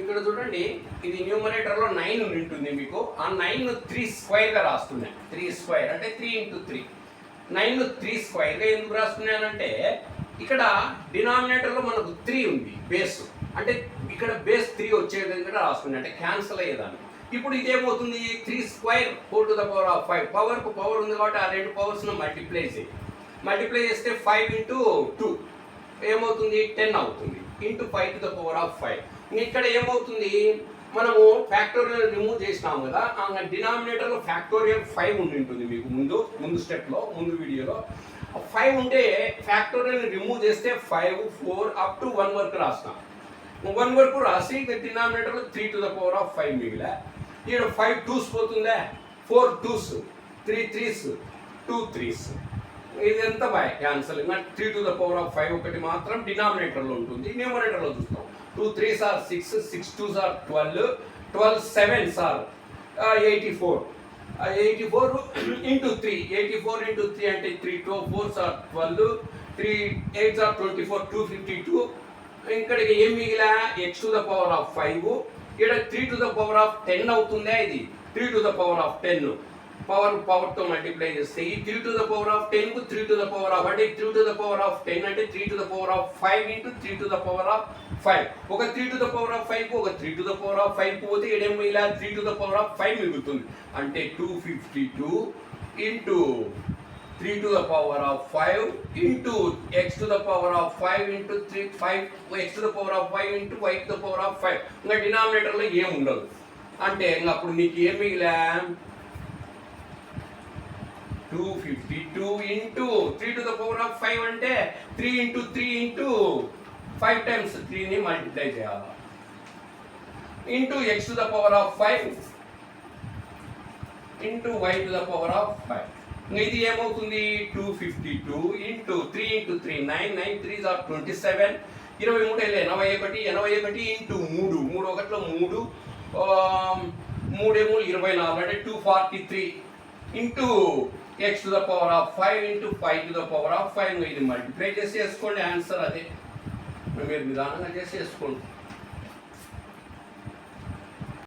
ఇక్కడ చూడండి, ఇది న్యూమరేటర్లో 9 ఉంటుంది మీకు. ఆ 9 3 స్క్వేర్గా రాస్తున్నాయి. 3 స్క్వేర్ అంటే 3 ఇంటూ 3. 9 3 స్క్వేర్గా ఎందుకు రాస్తున్నానంటే ఇక్కడ డినామినేటర్లో మనకు 3 ఉంది బేస్, అంటే ఇక్కడ బేస్ 3 వచ్చే విధంగా రాస్తున్నాయి, అంటే క్యాన్సిల్ అయ్యేదాన్ని. ఇప్పుడు ఇదేమవుతుంది, 3 square 4 to the power of 5. పవర్కు పవర్ ఉంది కాబట్టి ఆ రెండు పవర్స్ను మల్టిప్లై చేయి. మల్టిప్లై చేస్తే 5 ఇంటూ 2 ఏమవుతుంది, 10 అవుతుంది. Into 5 to the power of 5. ఇక్కడ ఏమవుతుంది, మనము ఫ్యాక్టోరియల్ రిమూవ్ చేసినాము కదా, ఆ డినామినేటర్లో ఫ్యాక్టోరియల్ 5 ఉంటుంది మీకు ముందు స్టెప్లో, ముందు వీడియోలో 5 ఉంటే ఫ్యాక్టోరియల్ రిమూవ్ చేస్తే 5, 4 అప్ టు 1 వరకు రాస్తాం. 1 వరకు రాసి ఇక డినామినేటర్లో 3 to the power of 5 మిగిలే. ఇక్కడ 5 2s పోతుందా, 4 2s, 3 3s, 2 3s. ఇది ఎంత బాయ్ క్యాన్సల్. ఇంకా 3 to the power of 5 ఒకటి మాత్రం డినామినేటర్లో ఉంటుంది. న్యూమరేటర్లో చూస్తాం 2 3s are 6, 6 2s are 12, 12 7s are 84. 84 into 3, 84 into 3 అంటే 3 4s are 12, 3 8s are 24, 252. ఇక్కడికి ఏం మిగిలా, x to the power of 5. ఇక్కడ 3 to the power of 10 అవుతుందా, ఇది 3 to the power of 10. పవర్తో multiply చేస్తే ఈ 3 to the power of 10 కు 3 to the power of, అంటే 3 to the power of 10 అంటే 3 to the power of 5 into 3 to the power of 5. ఒక 3 to the power of 5 కు ఒక 3 to the power of 5 పోతే ఏడేం మిగిలా, 3 to the power of 5 మిగులుతుంది. అంటే 252 into 3 to the power of 5 into x to the power of 5 into 3 5 x to the power of 5 into y to the power of 5. ఇంకా డినామినేటర్లో ఏం ఉండదు. అంటే ఇంకా అప్పుడు నీకు ఏం మిగిలా, 252 into 3 to the power of 5 అంటే 3 ఇంటూ 3 ఇంటూ 5 టైమ్స్ 3ని మల్టిప్లై చేయాలి. Into x to the power of 5 into y to the power of 5. ఇది ఏమవుతుంది, 252 into 3 into 3 9, 9 3s are 27, 23 81, 81 into 3, 3 ఒకటిలో 3, 3 ఏమో 24 అంటే 243 into x to the power of 5 into 5 to the power of 5. ఇది multiply చేసి వేసుకోండి, answer అదే. మీరు విధానంగా చేసి వేసుకోండి.